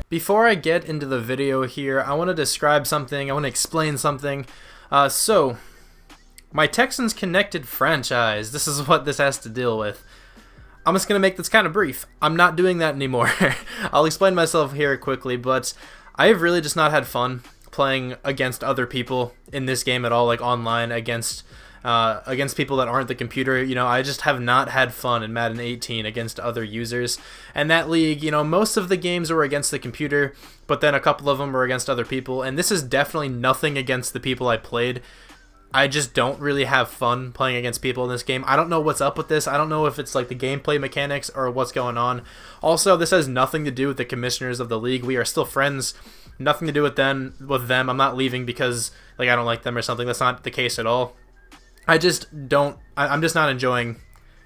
Before I get into the video here, I want to describe something, I want to explain something. So, my Texans Connected franchise, this is what this has to deal with. I'm just going to make this kind of brief. I'm not doing that anymore. I'll explain myself here quickly, but I have really just not had fun playing against other people in this game at all, like online, against people that aren't the computer. You know, I just have not had fun in Madden 18 against other users. And that league, you know, most of the games were against the computer, but then a couple of them were against other people. And this is definitely nothing against the people I played. I just don't really have fun playing against people in this game. I don't know what's up with this. I don't know if it's like the gameplay mechanics or what's going on. Also, this has nothing to do with the commissioners of the league. We are still friends. Nothing to do with them. I'm not leaving because like I don't like them or something. That's not the case at all. I'm just not enjoying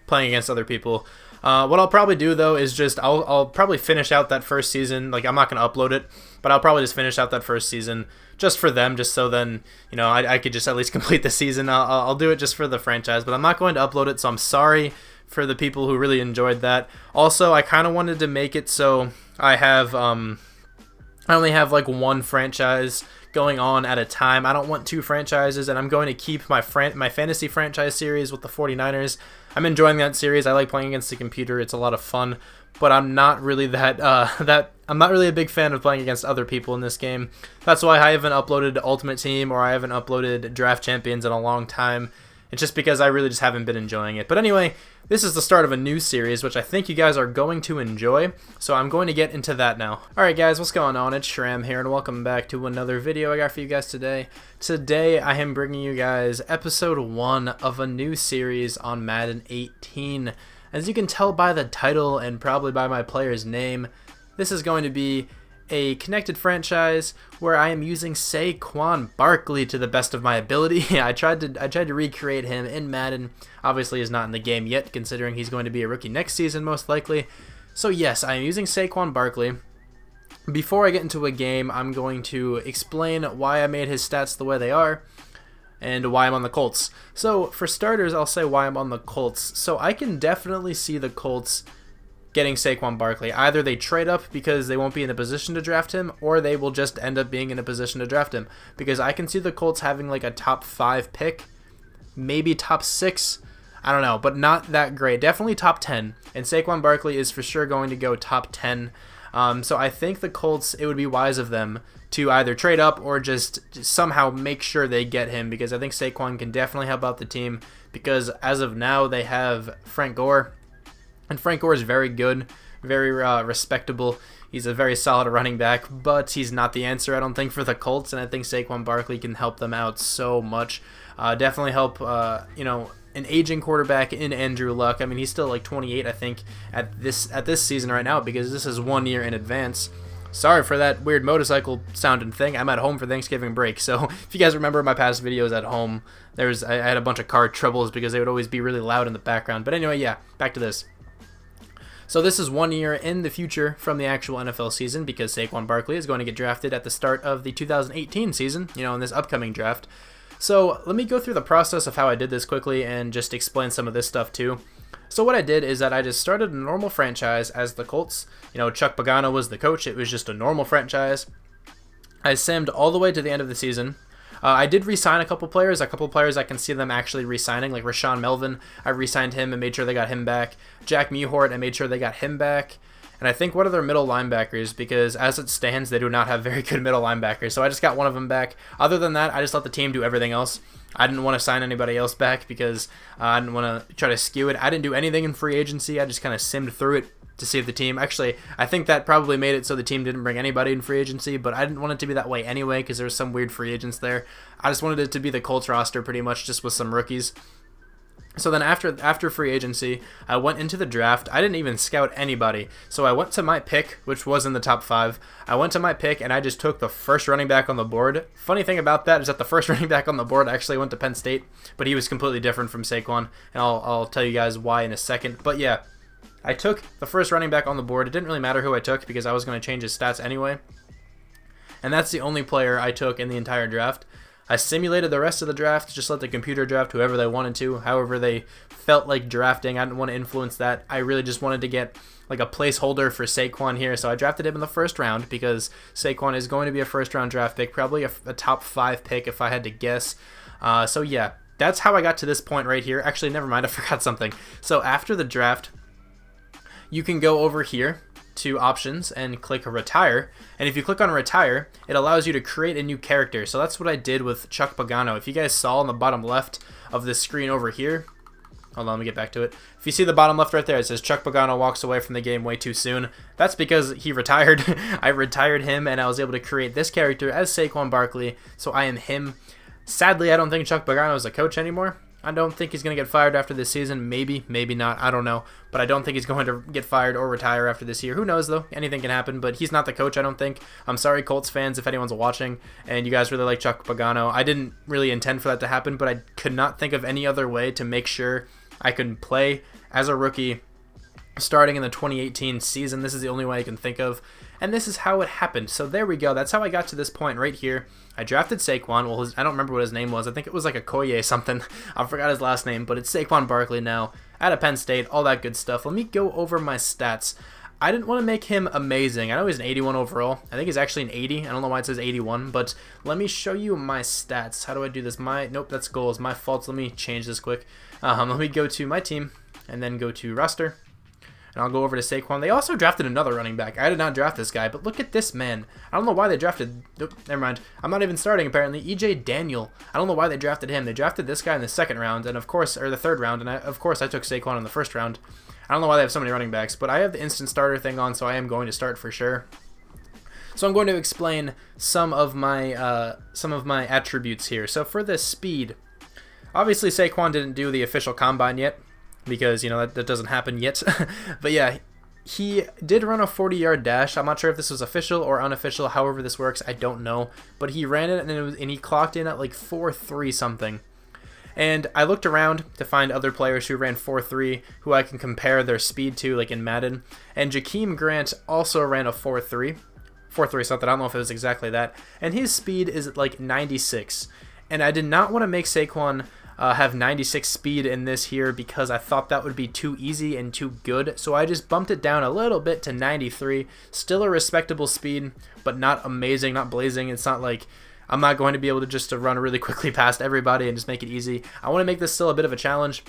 playing against other people. What I'll probably do though is just I'll probably finish out that first season. Like I'm not gonna upload it, but I'll probably just finish out that first season just for them, just so then you know I could just at least complete the season. I'll do it just for the franchise, but I'm not going to upload it. So I'm sorry for the people who really enjoyed that. Also, I kind of wanted to make it so I only have like one franchise going on at a time. I don't want two franchises, and I'm going to keep my fantasy franchise series with the 49ers. I'm enjoying that series. I like playing against the computer. It's a lot of fun, but I'm not really I'm not really a big fan of playing against other people in this game. That's why I haven't uploaded Ultimate Team or I haven't uploaded Draft Champions in a long time. It's just because I really just haven't been enjoying it. But anyway, this is the start of a new series, which I think you guys are going to enjoy, so I'm going to get into that now. Alright guys, what's going on? It's Shram here, and welcome back to another video I got for you guys today. Today, I am bringing you guys episode 1 of a new series on Madden 18. As you can tell by the title, and probably by my player's name, this is going to be a connected franchise where I am using Saquon Barkley to the best of my ability. I tried to recreate him in Madden. Obviously he's not in the game yet, considering he's going to be a rookie next season most likely. So yes, I am using Saquon Barkley. Before I get into a game, I'm going to explain why I made his stats the way they are and why I'm on the Colts. So for starters, I'll say why I'm on the Colts. So I can definitely see the Colts getting Saquon Barkley. Either they trade up because they won't be in a position to draft him, or they will just end up being in a position to draft him. Because I can see the Colts having like a top 5 pick, maybe top 6, I don't know, but not that great. Definitely top 10, and Saquon Barkley is for sure going to go top 10. So I think the Colts, it would be wise of them to either trade up or just somehow make sure they get him, because I think Saquon can definitely help out the team, because as of now they have Frank Gore. And Frank Gore is very good, very respectable. He's a very solid running back, but he's not the answer, I don't think, for the Colts. And I think Saquon Barkley can help them out so much. Definitely help, you know, an aging quarterback in Andrew Luck. I mean, he's still like 28, I think, at this season right now, because this is 1 year in advance. Sorry for that weird motorcycle sounding thing. I'm at home for Thanksgiving break, so if you guys remember my past videos at home, I had a bunch of car troubles because they would always be really loud in the background. But anyway, yeah, back to this. So this is 1 year in the future from the actual NFL season, because Saquon Barkley is going to get drafted at the start of the 2018 season, you know, in this upcoming draft. So let me go through the process of how I did this quickly and just explain some of this stuff too. So what I did is that I just started a normal franchise as the Colts. You know, Chuck Pagano was the coach. It was just a normal franchise. I simmed all the way to the end of the season. I did re-sign a couple players I can see them actually re-signing, like Rashawn Melvin. I re-signed him and made sure they got him back. Jack Mewhort, I made sure they got him back. And I think one of their middle linebackers, because as it stands, they do not have very good middle linebackers. So I just got one of them back. Other than that, I just let the team do everything else. I didn't want to sign anybody else back because I didn't want to try to skew it. I didn't do anything in free agency. I just kind of simmed through it to save the team. Actually, I think that probably made it so the team didn't bring anybody in free agency, but I didn't want it to be that way anyway because there was some weird free agents there. I just wanted it to be the Colts roster pretty much, just with some rookies. So then after free agency, I went into the draft. I didn't even scout anybody. So I went to my pick, which was in the top 5. I went to my pick, and I just took the first running back on the board. Funny thing about that is that the first running back on the board actually went to Penn State, but he was completely different from Saquon, and I'll tell you guys why in a second. But yeah, I took the first running back on the board. It didn't really matter who I took because I was going to change his stats anyway. And that's the only player I took in the entire draft. I simulated the rest of the draft, just let the computer draft whoever they wanted to, however they felt like drafting. I didn't want to influence that. I really just wanted to get like a placeholder for Saquon here, so I drafted him in the first round because Saquon is going to be a first round draft pick, probably a top 5 pick if I had to guess. So yeah, that's how I got to this point right here. Actually, never mind, I forgot something. So after the draft, you can go over here to options and click retire, and if you click on retire, it allows you to create a new character. So that's what I did with Chuck Pagano. If you guys saw on the bottom left of this screen over here, hold on, let me get back to it. If you see the bottom left right there, it says Chuck Pagano walks away from the game way too soon. That's because he retired. I retired him, and I was able to create this character as Saquon Barkley, so I am him. Sadly, I don't think Chuck Pagano is a coach anymore. I don't think he's going to get fired after this season. Maybe, maybe not. I don't know. But I don't think he's going to get fired or retire after this year. Who knows, though? Anything can happen. But he's not the coach, I don't think. I'm sorry, Colts fans, if anyone's watching and you guys really like Chuck Pagano. I didn't really intend for that to happen, but I could not think of any other way to make sure I could play as a rookie starting in the 2018 season. This is the only way I can think of. And this is how it happened. So there we go. That's how I got to this point right here. I drafted Saquon. Well, I don't remember what his name was. I think it was like a Koye something. I forgot his last name, but it's Saquon Barkley now out of Penn State, all that good stuff. Let me go over my stats. I didn't want to make him amazing. I know he's an 81 overall. I think he's actually an 80. I don't know why it says 81, but let me show you my stats. How do I do this? Nope, that's goals. My fault. Let me change this quick. Let me go to my team and then go to roster. And I'll go over to Saquon. They also drafted another running back. I did not draft this guy, but look at this man. I don't know why they drafted... Nope, never mind. I'm not even starting, apparently. E.J. Daniel. I don't know why they drafted him. They drafted this guy in the second round, and of course, or the third round, and of course I took Saquon in the first round. I don't know why they have so many running backs, but I have the instant starter thing on, so I am going to start for sure. So I'm going to explain some of my attributes here. So for the speed, obviously Saquon didn't do the official combine yet, because, you know, that doesn't happen yet. But yeah, he did run a 40-yard dash. I'm not sure if this was official or unofficial. However this works, I don't know. But he ran it, and he clocked in at like 4.3 something. And I looked around to find other players who ran 4.3 who I can compare their speed to, like in Madden. And Jakeem Grant also ran a 4.3 something. I don't know if it was exactly that. And his speed is like 96. And I did not want to make Saquon have 96 speed in this here because I thought that would be too easy and too good. So I just bumped it down a little bit to 93. Still a respectable speed, but not amazing, not blazing. It's not like I'm not going to be able to run really quickly past everybody and just make it easy. I want to make this still a bit of a challenge.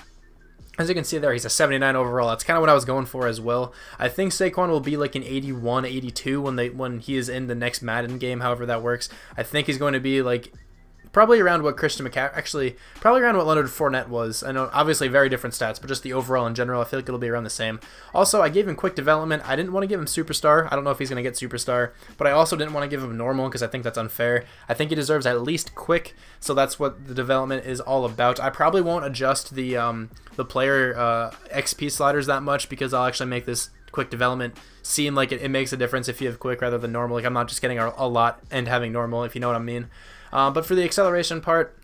As you can see there, he's a 79 overall. That's kind of what I was going for as well. I think Saquon will be like an 81, 82 when he is in the next Madden game, however that works. I think he's going to be like probably around what Christian McCaffrey, actually, probably around what Leonard Fournette was. I know, obviously, very different stats, but just the overall in general, I feel like it'll be around the same. Also, I gave him quick development. I didn't want to give him superstar. I don't know if he's going to get superstar, but I also didn't want to give him normal because I think that's unfair. I think he deserves at least quick, so that's what the development is all about. I probably won't adjust the player XP sliders that much because I'll actually make this quick development seem like it makes a difference if you have quick rather than normal. Like, I'm not just getting a lot and having normal, if you know what I mean. But for the acceleration part,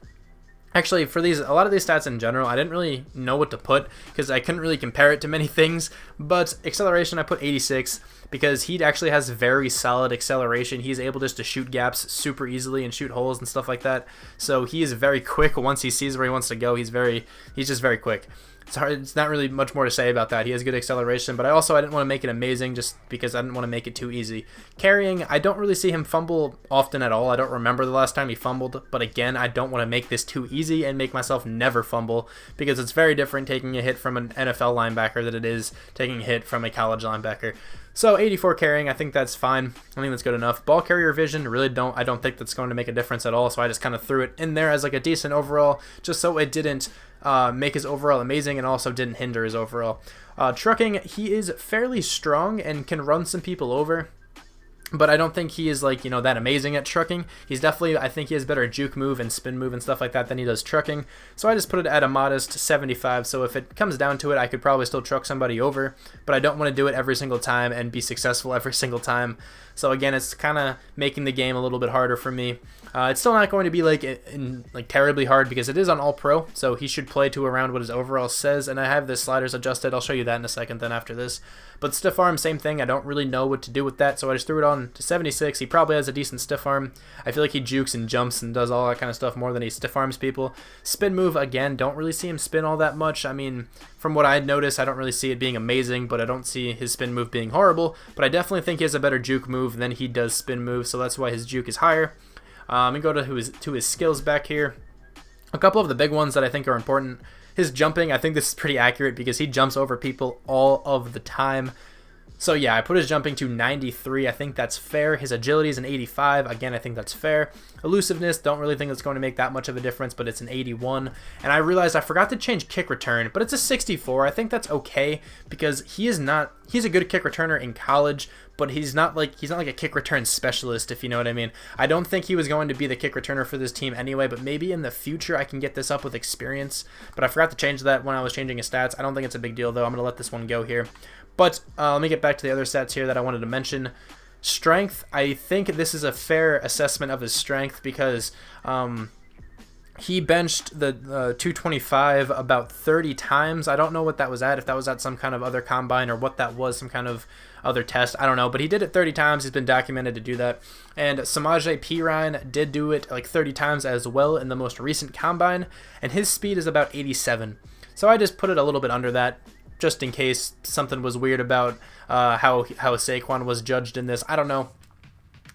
actually for a lot of these stats in general, I didn't really know what to put because I couldn't really compare it to many things. But acceleration, I put 86 because he actually has very solid acceleration. He's able just to shoot gaps super easily and shoot holes and stuff like that. So he is very quick once he sees where he wants to go. He's just very quick. It's not really much more to say about that. He has good acceleration, but I didn't want to make it amazing just because I didn't want to make it too easy. Carrying, I don't really see him fumble often at all. I don't remember the last time he fumbled, but again, I don't want to make this too easy and make myself never fumble because it's very different taking a hit from an NFL linebacker than it is taking a hit from a college linebacker. So 84 carrying, I think that's fine. I think that's good enough. Ball carrier vision, I don't think that's going to make a difference at all, so I just kind of threw it in there as like a decent overall just so it didn't make his overall amazing and also didn't hinder his overall. Trucking, he is fairly strong and can run some people over, but I don't think he is like, that amazing at trucking. He's definitely, I think he has better juke move and spin move and stuff like that than he does trucking. So I just put it at a modest 75. So if it comes down to it, I could probably still truck somebody over, but I don't want to do it every single time and be successful every single time. So again, it's kind of making the game a little bit harder for me. It's still not going to be like terribly hard because it is on All Pro, so he should play to around what his overall says. And I have the sliders adjusted. I'll show you that in a second then after this. But stiff arm, same thing. I don't really know what to do with that, so I just threw it on down to 76. He probably has a decent stiff arm. I feel like he jukes and jumps and does all that kind of stuff more than he stiff arms people. Spin move, again, don't really see him spin all that much. I mean, from what I noticed, I don't really see it being amazing, but I don't see his spin move being horrible. But I definitely think he has a better juke move than he does spin move, so that's why his juke is higher. And go to his skills back here. A couple of the big ones that I think are important. His jumping, I think this is pretty accurate because he jumps over people all of the time. So yeah, I put his jumping to 93. I think that's fair. His agility is an 85. Again, I think that's fair. Elusiveness, don't really think it's going to make that much of a difference, but it's an 81. And I realized I forgot to change kick return, but it's a 64. I think that's okay because he's a good kick returner in college, but he's not like a kick return specialist, if you know what I mean. I don't think he was going to be the kick returner for this team anyway, but maybe in the future I can get this up with experience. But I forgot to change that when I was changing his stats. I don't think it's a big deal though. I'm going to let this one go here. But let me get back to the other stats here that I wanted to mention. Strength, I think this is a fair assessment of his strength because he benched the 225 about 30 times. I don't know what that was at, if that was at some kind of other combine or what that was, some kind of other test. I don't know, but he did it 30 times. He's been documented to do that. And Samaje Perine did do it like 30 times as well in the most recent combine, and his speed is about 87. So I just put it a little bit under that, just in case something was weird about how Saquon was judged in this. I don't know.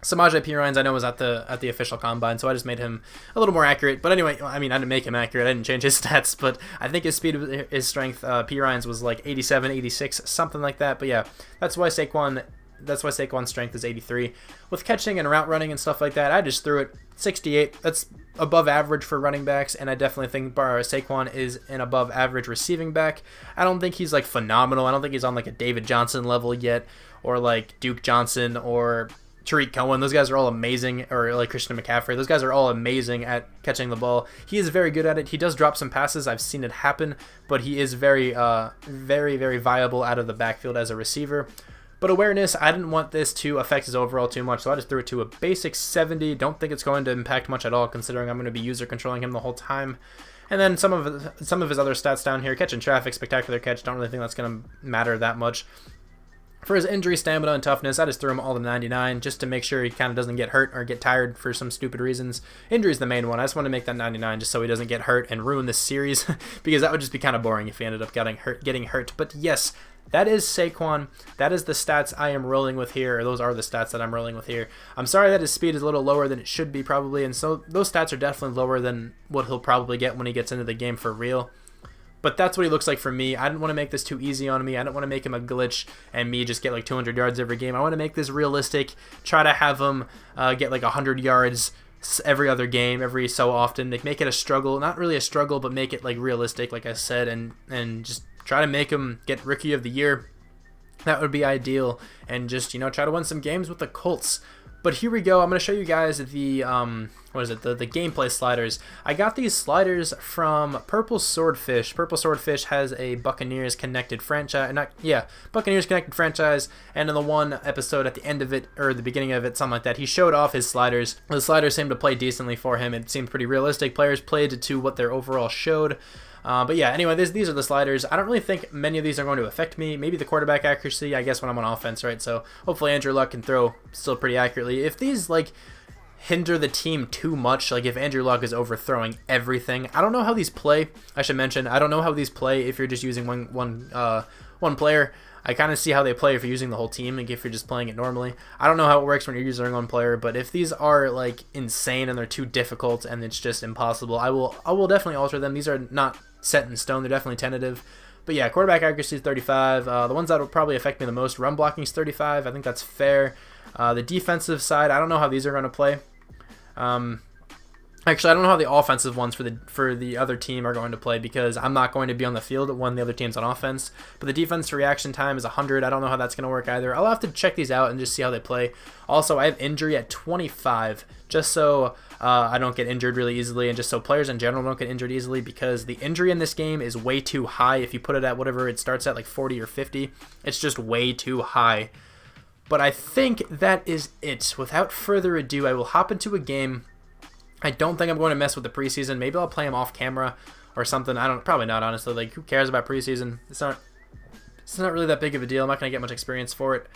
Samaje Perine, I know, was at the official combine, so I just made him a little more accurate. But anyway, I mean, I didn't make him accurate. I didn't change his stats, but I think his speed, his strength, Perine's was like 87, 86, something like that. But yeah, that's why Saquon's strength is 83. With catching and route running and stuff like that, I just threw it 68. That's above average for running backs, and I definitely think Saquon is an above average receiving back. I don't think he's like phenomenal. I don't think he's on like a David Johnson level yet, or like Duke Johnson or Tariq Cohen. Those guys are all amazing, or like Christian McCaffrey. Those guys are all amazing at catching the ball. He is very good at it. He does drop some passes. I've seen it happen, but he is very, very viable out of the backfield as a receiver. But awareness, I didn't want this to affect his overall too much, so I just threw it to a basic 70. Don't think it's going to impact much at all, considering I'm going to be user controlling him the whole time. And then some of his other stats down here, catch and traffic, spectacular catch. Don't really think that's going to matter that much. For his injury, stamina, and toughness, I just threw him all to 99 just to make sure he kind of doesn't get hurt or get tired for some stupid reasons. Injury is the main one. I just want to make that 99 just so he doesn't get hurt and ruin this series because that would just be kind of boring if he ended up getting hurt. But yes, that is Saquon. That is the stats I am rolling with here, or those are the stats that I'm rolling with here. I'm sorry that his speed is a little lower than it should be probably, and so those stats are definitely lower than what he'll probably get when he gets into the game for real. But that's what he looks like for me. I didn't want to make this too easy on me. I didn't want to make him a glitch and me just get like 200 yards every game. I want to make this realistic, try to have him get like 100 yards every other game, every so often. Like, make it a struggle, not really a struggle, but make it like realistic, like I said, and just try to make him get Rookie of the Year. That would be ideal, and just, you know, try to win some games with the Colts. But here we go. I'm going to show you guys the the gameplay sliders. I got these sliders from Purple Swordfish. Purple Swordfish has a Buccaneers connected franchise, Buccaneers connected franchise, and in the one episode at the end of it, or the beginning of it, something like that, he showed off his sliders. The sliders seemed to play decently for him. It seemed pretty realistic. Players played to what their overall showed. But yeah, anyway, these are the sliders. I don't really think many of these are going to affect me. Maybe the quarterback accuracy, I guess, when I'm on offense, right? So hopefully Andrew Luck can throw still pretty accurately. If these, like, hinder the team too much, like if Andrew Luck is overthrowing everything, I don't know how these play. I should mention, I don't know how these play if you're just using one player. I kind of see how they play if you're using the whole team, like if you're just playing it normally. I don't know how it works when you're using one player, but if these are like insane and they're too difficult and it's just impossible, I will definitely alter them. These are not set in stone, they're definitely tentative. But yeah, quarterback accuracy is 35. The ones that will probably affect me the most, run blocking is 35. I think that's fair. The defensive side, I don't know how these are going to play. Actually, I don't know how the offensive ones for the other team are going to play because I'm not going to be on the field when the other team's on offense. But the defense reaction time is 100. I don't know how that's going to work either. I'll have to check these out and just see how they play. Also, I have injury at 25 just so I don't get injured really easily and just so players in general don't get injured easily because the injury in this game is way too high. If you put it at whatever it starts at, like 40 or 50, it's just way too high. But I think that is it. Without further ado, I will hop into a game. I don't think I'm going to mess with the preseason. Maybe I'll play him off camera or something. Probably not, honestly. Like, who cares about preseason? It's not really that big of a deal. I'm not going to get much experience for it.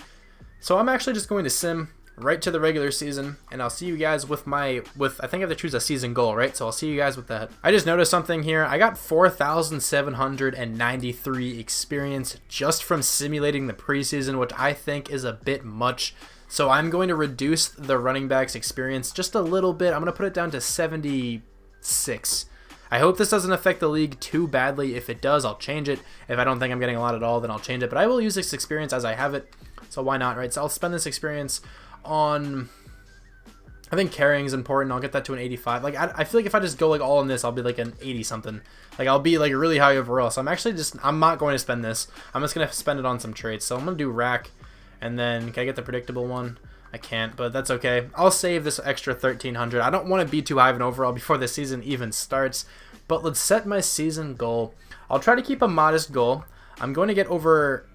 So I'm actually just going to sim. right to the regular season, and I'll see you guys with I think I have to choose a season goal, right? So I'll see you guys with that. I just noticed something here. I got 4,793 experience just from simulating the preseason, which I think is a bit much. So I'm going to reduce the running backs experience just a little bit. I'm going to put it down to 76. I hope this doesn't affect the league too badly. If it does, I'll change it. If I don't think I'm getting a lot at all, then I'll change it. But I will use this experience as I have it. So why not, right? So I'll spend this experience on, I think carrying is important. I'll get that to an 85. Like I feel like if I just go like all in this, I'll be like an 80 something. Like I'll be like really high overall. So I'm not going to spend this. I'm just going to spend it on some traits. So I'm going to do rack, and then can I get the predictable one? I can't, but that's okay. I'll save this extra 1,300. I don't want to be too high of an overall before the season even starts, but let's set my season goal. I'll try to keep a modest goal. I'm going to get over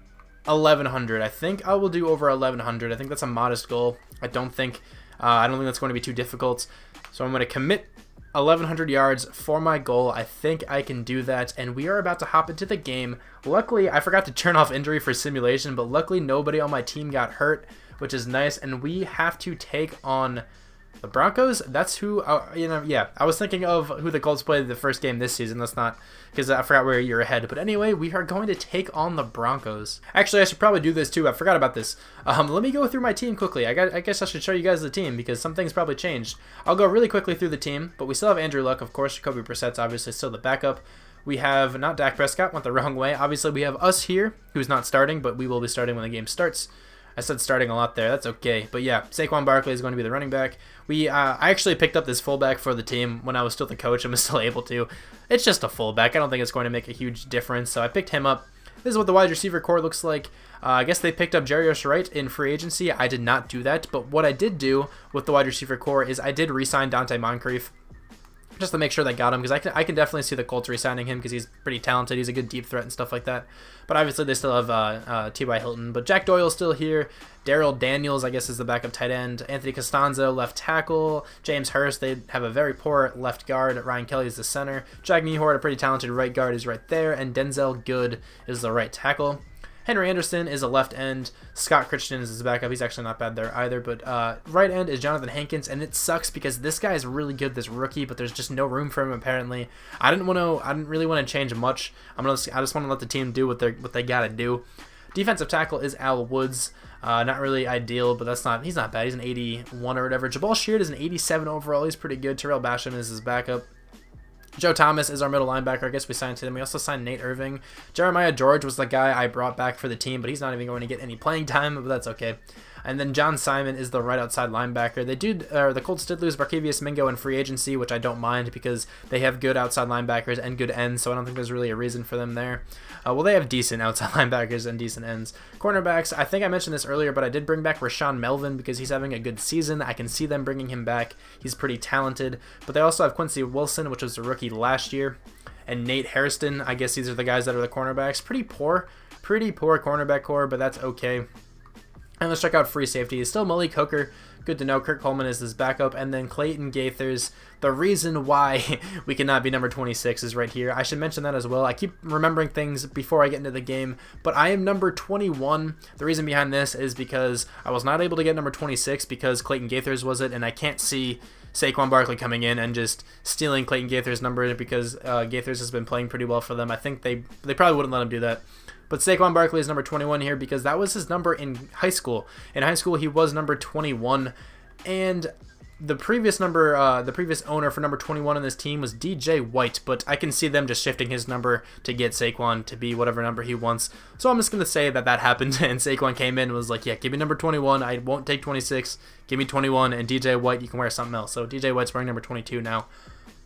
1,100. I think I will do over 1,100. I think that's a modest goal. I don't think that's going to be too difficult. So I'm going to commit 1,100 yards for my goal. I think I can do that, and we are about to hop into the game. Luckily, I forgot to turn off injury for simulation, but luckily nobody on my team got hurt, which is nice, and we have to take on the Broncos. That's who, yeah, I was thinking of who the Colts played the first game this season. That's not, because I forgot we're a year ahead. But anyway, we are going to take on the Broncos. Actually, I should probably do this too. I forgot about this. Let me go through my team quickly. I guess I should show you guys the team because some things probably changed. I'll go really quickly through the team, but we still have Andrew Luck, of course. Jacoby Brissett's obviously still the backup. We have, not Dak Prescott, went the wrong way. Obviously, we have us here, who's not starting, but we will be starting when the game starts. I said starting a lot there. That's okay. But yeah, Saquon Barkley is going to be the running back. I actually picked up this fullback for the team when I was still the coach. I'm still able to. It's just a fullback. I don't think it's going to make a huge difference. So I picked him up. This is what the wide receiver core looks like. I guess they picked up Jarius Wright in free agency. I did not do that. But what I did do with the wide receiver core is I did re-sign Dante Moncrief, just to make sure they got him, because I can definitely see the Colts re-signing him because he's pretty talented. He's a good deep threat and stuff like that. But obviously they still have T.Y. Hilton. But Jack Doyle's still here. Darrell Daniels, I guess, is the backup tight end. Anthony Costanzo, left tackle. James Hurst, they have a very poor left guard. Ryan Kelly is the center. Jack Mehort, a pretty talented right guard, is right there. And Denzel Good is the right tackle. Henry Anderson is a left end. Scott Crichton is his backup. He's actually not bad there either. But right end is Jonathan Hankins, and it sucks because this guy is really good, this rookie, but there's just no room for him apparently. I didn't really want to change much. I just want to let the team do what they gotta do. Defensive tackle is Al Woods. Not really ideal, but he's not bad. He's an 81 or whatever. Jabal Sheard is an 87 overall. He's pretty good. Terrell Basham is his backup. Joe Thomas is our middle linebacker. I guess we signed him. We also signed Nate Irving. Jeremiah George was the guy I brought back for the team, but he's not even going to get any playing time, but that's okay. And then John Simon is the right outside linebacker. The Colts did lose Barkevius Mingo in free agency, which I don't mind because they have good outside linebackers and good ends, so I don't think there's really a reason for them there. Well, they have decent outside linebackers and decent ends. Cornerbacks, I think I mentioned this earlier, but I did bring back Rashawn Melvin because he's having a good season. I can see them bringing him back. He's pretty talented. But they also have Quincy Wilson, which was a rookie last year, and Nate Hairston. I guess these are the guys that are the cornerbacks. Pretty poor cornerback core, but that's okay. And let's check out free safety. Still Malik Hooker. Good to know. Kirk Coleman is his backup. And then Clayton Gaithers. The reason why we cannot be number 26 is right here. I should mention that as well. I keep remembering things before I get into the game, but I am number 21. The reason behind this is because I was not able to get number 26 because Clayton Gaithers was it, and I can't see Saquon Barkley coming in and just stealing Clayton Gaithers' number because Gaithers has been playing pretty well for them. I think they probably wouldn't let him do that. But Saquon Barkley is number 21 here because that was his number in high school. In high school, he was number 21, and the previous owner for number 21 on this team was DJ White, but I can see them just shifting his number to get Saquon to be whatever number he wants. So I'm just going to say that happened, and Saquon came in and was like, yeah, give me number 21. I won't take 26. Give me 21, and DJ White, you can wear something else. So DJ White's wearing number 22 now.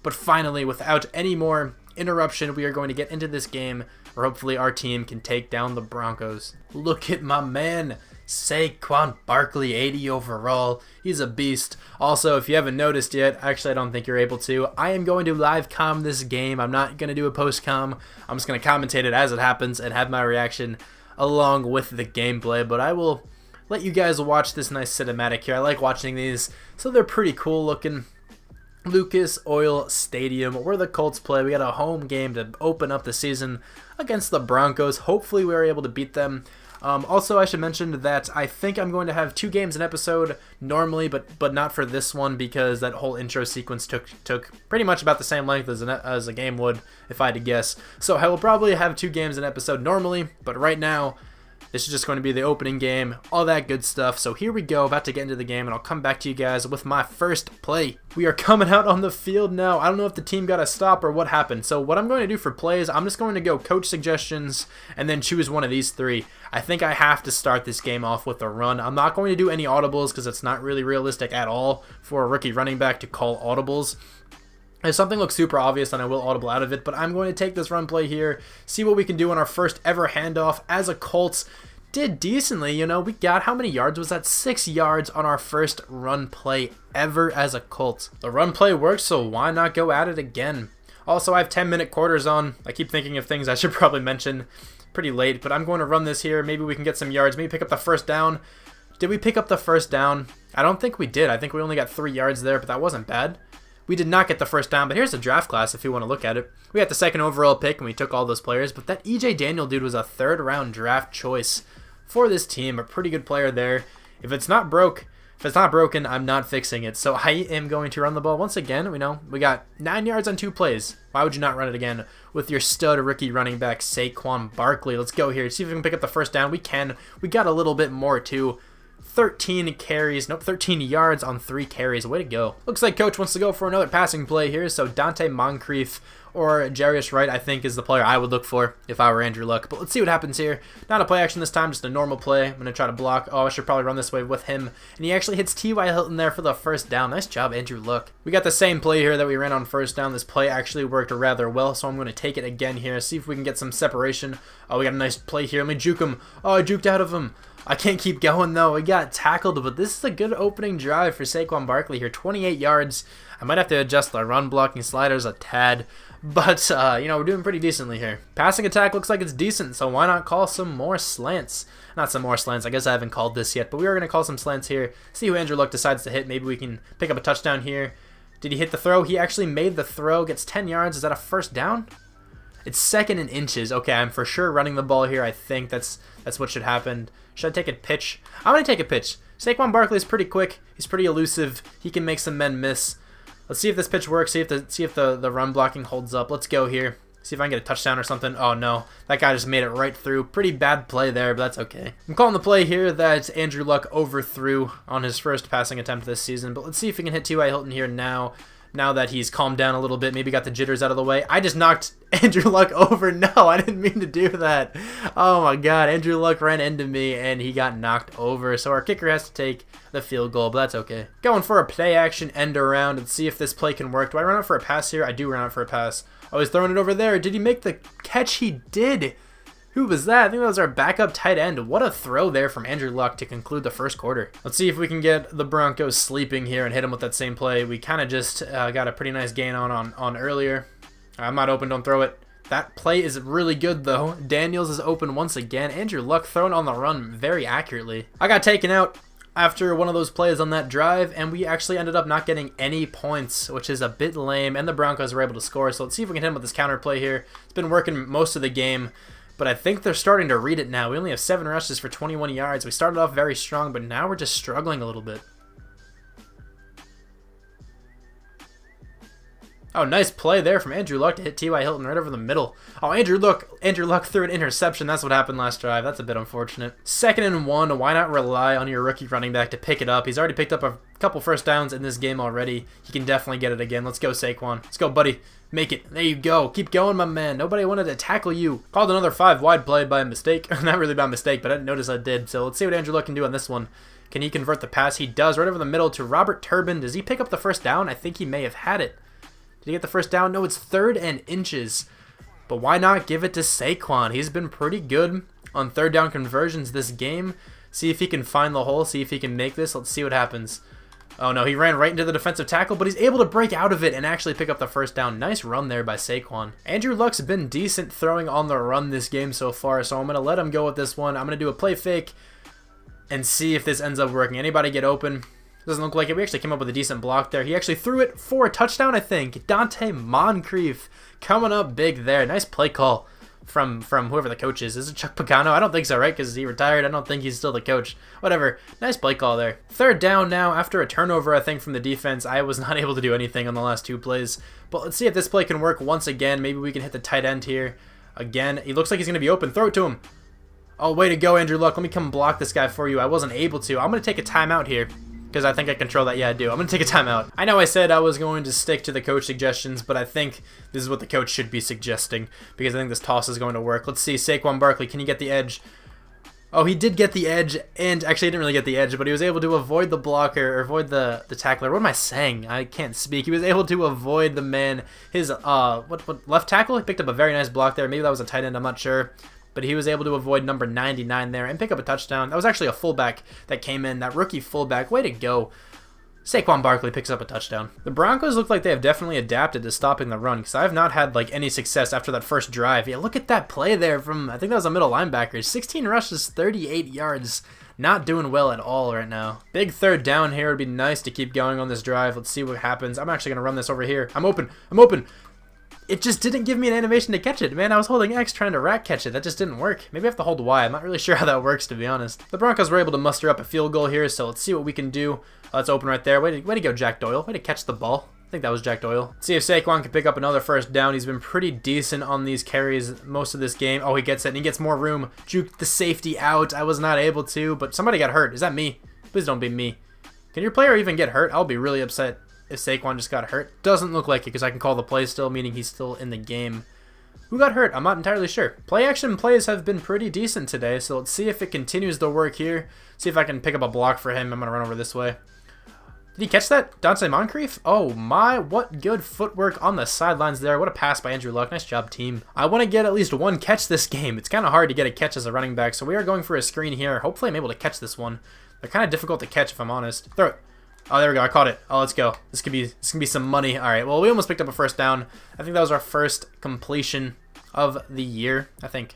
But finally, without any more interruption, we are going to get into this game where hopefully our team can take down the Broncos. Look at my man, Saquon Barkley, 80 overall. He's a beast. Also, if you haven't noticed yet, actually I don't think you're able to, I am going to live comm this game. I'm not going to do a post comm. I'm just going to commentate it as it happens and have my reaction along with the gameplay. But I will let you guys watch this nice cinematic here. I like watching these, so they're pretty cool looking. Lucas Oil Stadium, where the Colts play. We got a home game to open up the season against the Broncos. Hopefully we are able to beat them. Also, I should mention that I think I'm going to have 2 games an episode normally, but not for this one because that whole intro sequence took pretty much about the same length as a game would, if I had to guess. So I will probably have 2 games an episode normally, but right now, this is just going to be the opening game, all that good stuff. So here we go, about to get into the game, and I'll come back to you guys with my first play. We are coming out on the field now. I don't know if the team got a stop or what happened. So what I'm going to do for plays, I'm just going to go coach suggestions and then choose one of these 3. I think I have to start this game off with a run. I'm not going to do any audibles because it's not really realistic at all for a rookie running back to call audibles. If something looks super obvious, then I will audible out of it, but I'm going to take this run play here, see what we can do on our first ever handoff as a Colts. Did decently, you know, we got, how many yards was that? 6 yards on our first run play ever as a Colts. The run play works, so why not go at it again? Also, I have 10-minute quarters on. I keep thinking of things I should probably mention pretty late, but I'm going to run this here. Maybe we can get some yards, maybe pick up the first down. Did we pick up the first down? I don't think we did. I think we only got 3 yards there, but that wasn't bad. We did not get the first down, but here's the draft class if you want to look at it. We got the 2nd overall pick, and we took all those players, but that EJ Daniel dude was a 3rd-round draft choice for this team. A pretty good player there. If it's not broken, I'm not fixing it. So I am going to run the ball once again. We know we got 9 yards on 2 plays. Why would you not run it again with your stud rookie running back Saquon Barkley? Let's go here. See if we can pick up the first down. We can. We got a little bit more too. 13 yards on 3 carries. Way to go. Looks like coach wants to go for another passing play here. So Dante Moncrief or Jarius Wright, I think, is the player I would look for if I were Andrew Luck. But let's see what happens here. Not a play action this time, just a normal play. I'm going to try to block. Oh, I should probably run this way with him. And he actually hits T.Y. Hilton there for the first down. Nice job, Andrew Luck. We got the same play here that we ran on first down. This play actually worked rather well, so I'm going to take it again here. See if we can get some separation. Oh, we got a nice play here. Let me juke him. Oh, I juked out of him. I can't keep going, though. We got tackled, but this is a good opening drive for Saquon Barkley here. 28 yards. I might have to adjust the run blocking sliders a tad, but, you know, we're doing pretty decently here. Passing attack looks like it's decent, so why not call some more slants? Not some more slants. I guess I haven't called this yet, but we are going to call some slants here. See who Andrew Luck decides to hit. Maybe we can pick up a touchdown here. Did he hit the throw? He actually made the throw. Gets 10 yards. Is that a first down? It's 2nd and inches. Okay, I'm for sure running the ball here. I think that's what should happen. Should I take a pitch? I'm going to take a pitch. Saquon Barkley is pretty quick. He's pretty elusive. He can make some men miss. Let's see if this pitch works. See if the run blocking holds up. Let's go here. See if I can get a touchdown or something. Oh, no. That guy just made it right through. Pretty bad play there, but that's okay. I'm calling the play here that Andrew Luck overthrew on his first passing attempt this season, but let's see if we can hit T.Y. Hilton here now. Now that he's calmed down a little bit, maybe got the jitters out of the way. I just knocked Andrew Luck over. No, I didn't mean to do that. Oh my god, Andrew Luck ran into me and he got knocked over. So our kicker has to take the field goal, but that's okay. Going for a play action end around and see if this play can work. Do I run out for a pass here? I do run out for a pass. Oh, he's throwing it over there. Did he make the catch? He did. Who was that? I think that was our backup tight end. What a throw there from Andrew Luck to conclude the first quarter. Let's see if we can get the Broncos sleeping here and hit them with that same play. We kind of just got a pretty nice gain on earlier. I'm not open, don't throw it. That play is really good, though. Daniels is open once again. Andrew Luck thrown on the run very accurately. I got taken out after one of those plays on that drive, and we actually ended up not getting any points, which is a bit lame, and the Broncos were able to score. So let's see if we can hit them with this counter play here. It's been working most of the game, but I think they're starting to read it now. We only have 7 rushes for 21 yards. We started off very strong, but now we're just struggling a little bit. Oh, nice play there from Andrew Luck to hit T.Y. Hilton right over the middle. Oh, Andrew Luck threw an interception. That's what happened last drive. That's a bit unfortunate. 2nd and 1. Why not rely on your rookie running back to pick it up? He's already picked up a couple first downs in this game already. He can definitely get it again. Let's go, Saquon. Let's go, buddy. Make it. There you go. Keep going, my man. Nobody wanted to tackle you. Called another 5-wide play by mistake. Not really by mistake, but I didn't notice I did. So let's see what Andrew Luck can do on this one. Can he convert the pass? He does. Right over the middle to Robert Turbin. Does he pick up the first down? I think he may have had it. Did he get the first down? No, it's 3rd and inches. But why not give it to Saquon? He's been pretty good on 3rd down conversions this game. See if he can find the hole. See if he can make this. Let's see what happens. Oh, no, he ran right into the defensive tackle, but he's able to break out of it and actually pick up the first down. Nice run there by Saquon. Andrew Luck's been decent throwing on the run this game so far, so I'm going to let him go with this one. I'm going to do a play fake and see if this ends up working. Anybody get open? Doesn't look like it. We actually came up with a decent block there. He actually threw it for a touchdown, I think. Dante Moncrief coming up big there. Nice play call from whoever the coach is. Is it Chuck Pagano? I don't think so, right? Because he retired. I don't think he's still the coach. Whatever. Nice play call there. Third down now after a turnover, I think, from the defense. I was not able to do anything on the last 2 plays. But let's see if this play can work once again. Maybe we can hit the tight end here. Again, he looks like he's going to be open. Throw it to him. Oh, way to go, Andrew Luck. Let me come block this guy for you. I wasn't able to. I'm going to take a timeout here. Because I think I control that. Yeah, I do. I'm going to take a timeout. I know I said I was going to stick to the coach suggestions, but I think this is what the coach should be suggesting. Because I think this toss is going to work. Let's see. Saquon Barkley, can you get the edge? Oh, he did get the edge. And actually, he didn't really get the edge, but he was able to avoid the blocker, or avoid the tackler. What am I saying? I can't speak. He was able to avoid the man. His, left tackle? He picked up a very nice block there. Maybe that was a tight end. I'm not sure. But he was able to avoid number 99 there and pick up a touchdown. That was actually a fullback that came in, that rookie fullback. Way to go. Saquon Barkley picks up a touchdown. The Broncos look like they have definitely adapted to stopping the run because I have not had like any success after that first drive. Yeah, look at that play there from, I think that was a middle linebacker. 16 rushes, 38 yards. Not doing well at all right now. Big third down here. It would be nice to keep going on this drive. Let's see what happens. I'm actually going to run this over here. I'm open. I'm open. It just didn't give me an animation to catch it. Man, I was holding X trying to rack catch it. That just didn't work. Maybe I have to hold Y. I'm not really sure how that works, to be honest. The Broncos were able to muster up a field goal here, so let's see what we can do. Let's open right there. Way to go, Jack Doyle. Way to catch the ball. I think that was Jack Doyle. Let's see if Saquon can pick up another first down. He's been pretty decent on these carries most of this game. Oh, he gets it, and he gets more room. Juke the safety out. I was not able to, but somebody got hurt. Is that me? Please don't be me. Can your player even get hurt? I'll be really upset if Saquon just got hurt. Doesn't look like it because I can call the play still, meaning he's still in the game. Who got hurt? I'm not entirely sure. Play action plays have been pretty decent today, so let's see if it continues to work here. See if I can pick up a block for him. I'm going to run over this way. Did he catch that? Dante Moncrief? Oh my, what good footwork on the sidelines there. What a pass by Andrew Luck. Nice job, team. I want to get at least one catch this game. It's kind of hard to get a catch as a running back, so we are going for a screen here. Hopefully I'm able to catch this one. They're kind of difficult to catch if I'm honest. Throw it. Oh, there we go. I caught it. Oh, let's go. This could be some money. All right. Well, we almost picked up a first down. I think that was our first completion of the year, I think.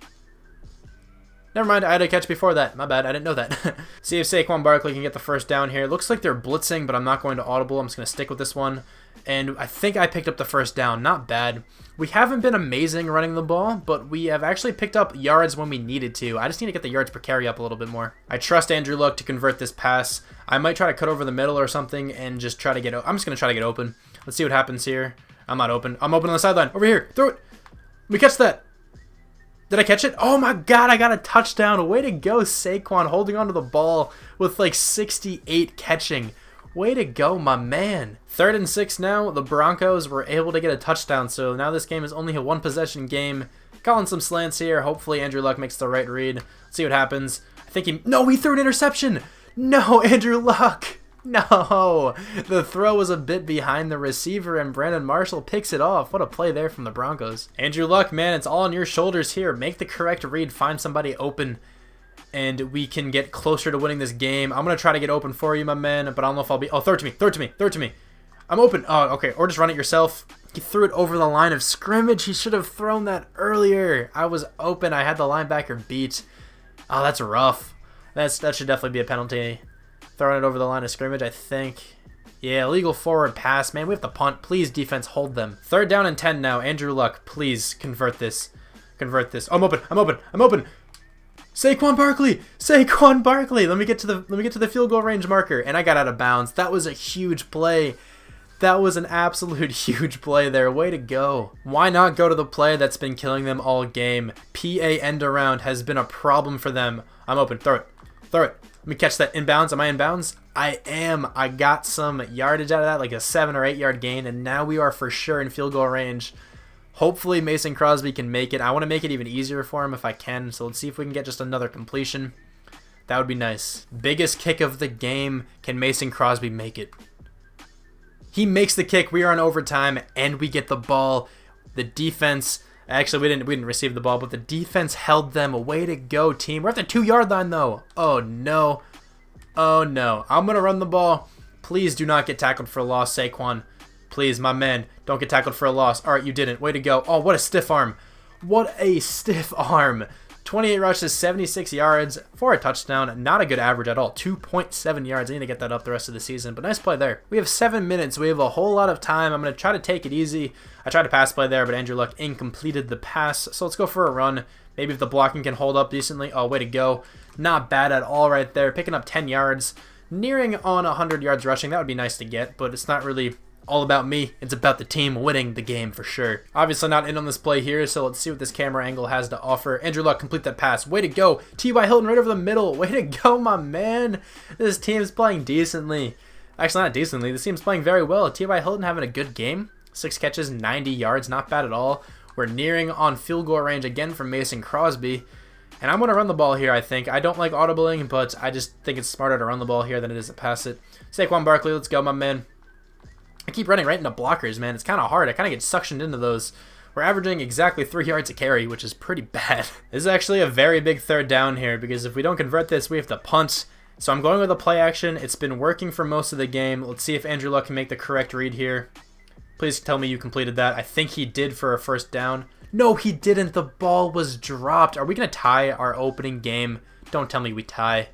Never mind. I had a catch before that. My bad. I didn't know that. See if Saquon Barkley can get the first down here. Looks like they're blitzing, but I'm not going to audible. I'm just going to stick with this one. And I think I picked up the first down. Not bad. We haven't been amazing running the ball, but we have actually picked up yards when we needed to. I just need to get the yards per carry up a little bit more. I trust Andrew Luck to convert this pass. I might try to cut over the middle or something and just try to get... I'm just going to try to get open. Let's see what happens here. I'm not open. I'm open on the sideline. Over here. Throw it. Let me catch that. Did I catch it? Oh my god, I got a touchdown. Way to go, Saquon, holding onto the ball with like 68 catching. Way to go, my man. 3rd and 6 now. The Broncos were able to get a touchdown, so now this game is only a 1-possession game. Calling some slants here. Hopefully Andrew Luck makes the right read. Let's see what happens. I think he... No, he threw an interception. No, Andrew Luck. No. The throw was a bit behind the receiver, and Brandon Marshall picks it off. What a play there from the Broncos. Andrew Luck, man, it's all on your shoulders here. Make the correct read. Find somebody open, and we can get closer to winning this game. I'm going to try to get open for you, my man, but I don't know if I'll be... Oh, throw it to me. Throw it to me. Throw it to me. I'm open. Oh, okay. Or just run it yourself. He threw it over the line of scrimmage. He should have thrown that earlier. I was open. I had the linebacker beat. Oh, that's rough. That should definitely be a penalty. Throwing it over the line of scrimmage, I think. Yeah, illegal forward pass. Man, we have to punt. Please, defense, hold them. 3rd down and 10 now. Andrew Luck, please convert this. Convert this. Oh, I'm open. I'm open. I'm open. Saquon Barkley. Saquon Barkley. Let me get to the field goal range marker, and I got out of bounds. That was a huge play. That was an absolute huge play there. Way to go. Why not go to the play that's been killing them all game? PA end around has been a problem for them. I'm open. Throw it. Throw it. Let me catch that inbounds. Am I inbounds? I am. I got some yardage out of that, like a 7 or 8 yard gain, and now we are for sure in field goal range. Hopefully Mason Crosby can make it. I want to make it even easier for him if I can, so let's see if we can get just another completion. That would be nice. Biggest kick of the game. Can Mason Crosby make it? He makes the kick. We are in overtime, and we get the ball. The defense... Actually, we didn't receive the ball, but the defense held them. Way to go, team. We're at the 2-yard line, though. Oh, no. Oh, no. I'm going to run the ball. Please do not get tackled for a loss, Saquon. Please, my man, don't get tackled for a loss. All right, you didn't. Way to go. Oh, what a stiff arm. What a stiff arm. 28 rushes, 76 yards for a touchdown. Not a good average at all. 2.7 yards. I need to get that up the rest of the season, but nice play there. We have 7 minutes. We have a whole lot of time. I'm going to try to take it easy. I tried to pass play there, but Andrew Luck incompleted the pass. So let's go for a run. Maybe if the blocking can hold up decently. Oh, way to go. Not bad at all right there. Picking up 10 yards. Nearing on 100 yards rushing. That would be nice to get, but it's not really all about me. It's about the team winning the game for sure. Obviously not in on this play here, so let's see what this camera angle has to offer. Andrew Luck, complete that pass. Way to go. T.Y. Hilton right over the middle. Way to go, my man. This team's playing decently. Actually, not decently. This team's playing very well. T.Y. Hilton having a good game. 6 catches, 90 yards. Not bad at all. We're nearing on field goal range again from Mason Crosby. And I'm going to run the ball here, I think. I don't like audibling, but I just think it's smarter to run the ball here than it is to pass it. Saquon Barkley, let's go, my man. I keep running right into blockers, man. It's kind of hard. I kind of get suctioned into those. We're averaging exactly 3 yards a carry, which is pretty bad. This is actually a very big third down here because if we don't convert this, we have to punt. So I'm going with a play action. It's been working for most of the game. Let's see if Andrew Luck can make the correct read here. Please tell me you completed that. I think he did for a first down. No, he didn't. The ball was dropped. Are we going to tie our opening game? Don't tell me we tie.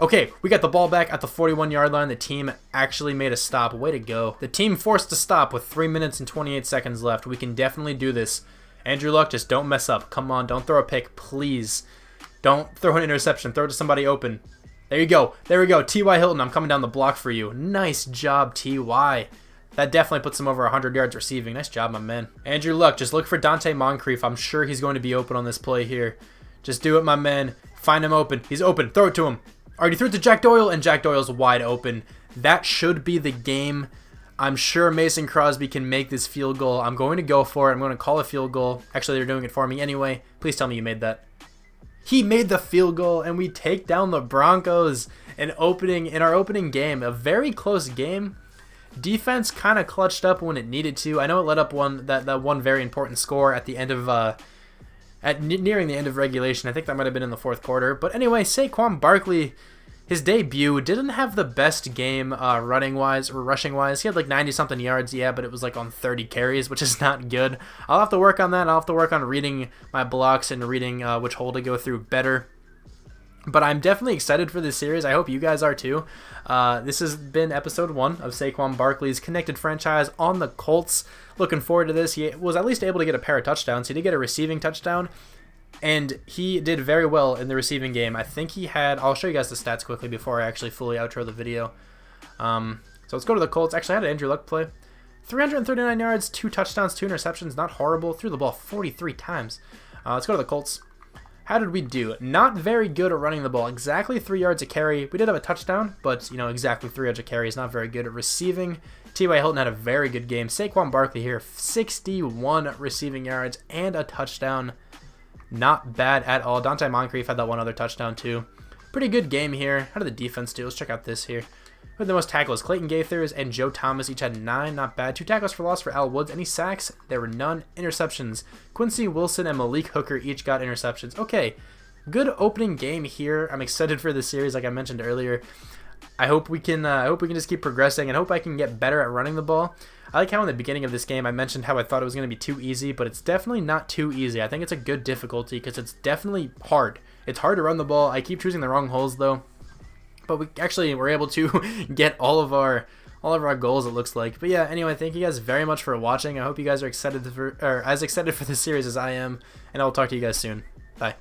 Okay, we got the ball back at the 41-yard line. The team actually made a stop. Way to go. The team forced to stop with 3 minutes and 28 seconds left. We can definitely do this. Andrew Luck, just don't mess up. Come on, don't throw a pick, please. Don't throw an interception. Throw it to somebody open. There you go. There we go. T.Y. Hilton, I'm coming down the block for you. Nice job, T.Y. That definitely puts him over 100 yards receiving. Nice job, my man. Andrew Luck, just look for Dante Moncrief. I'm sure he's going to be open on this play here. Just do it, my man. Find him open. He's open. Throw it to him. Already threw it to Jack Doyle, and Jack Doyle's wide open. That should be the game. I'm sure Mason Crosby can make this field goal. I'm going to go for it. I'm going to call a field goal. Actually, they're doing it for me anyway. Please tell me you made that. He made the field goal, and we take down the Broncos in our opening game. A very close game. Defense kind of clutched up when it needed to. I know it let up that one very important score at the end of nearing the end of regulation. I think that might have been in the fourth quarter. But anyway, Saquon Barkley, his debut, didn't have the best game running-wise or rushing-wise. He had like 90-something yards, yeah, but it was like on 30 carries, which is not good. I'll have to work on that. I'll have to work on reading my blocks and reading which hole to go through better. But I'm definitely excited for this series. I hope you guys are too. This has been episode 1 of Saquon Barkley's Connected Franchise on the Colts. Looking forward to this. He was at least able to get a pair of touchdowns. He did get a receiving touchdown, and he did very well in the receiving game. I think he had... I'll show you guys the stats quickly before I actually fully outro the video. So let's go to the Colts. Actually, I had an Andrew Luck play. 339 yards, 2 touchdowns, 2 interceptions. Not horrible. Threw the ball 43 times. Let's go to the Colts. How did we do? Not very good at running the ball. Exactly 3 yards a carry. We did have a touchdown, but, you know, exactly 3 yards a carry is not very good at receiving. T.Y. Hilton had a very good game. Saquon Barkley here, 61 receiving yards and a touchdown. Not bad at all. Dante Moncrief had that one other touchdown, too. Pretty good game here. How did the defense do? Let's check out this here. Who had the most tackles? Clayton Gaithers and Joe Thomas each had 9. Not bad. 2 tackles for loss for Al Woods. Any sacks? There were none. Interceptions. Quincy Wilson and Malik Hooker each got interceptions. Okay, good opening game here. I'm excited for this series, like I mentioned earlier. I hope we can just keep progressing, and hope I can get better at running the ball. I like how in the beginning of this game I mentioned how I thought it was going to be too easy, but it's definitely not too easy. I think it's a good difficulty because it's definitely hard. It's hard to run the ball. I keep choosing the wrong holes though. But we actually were able to get all of our goals, it looks like. But yeah, anyway, thank you guys very much for watching. I hope you guys are excited as excited for this series as I am, and I will talk to you guys soon. Bye.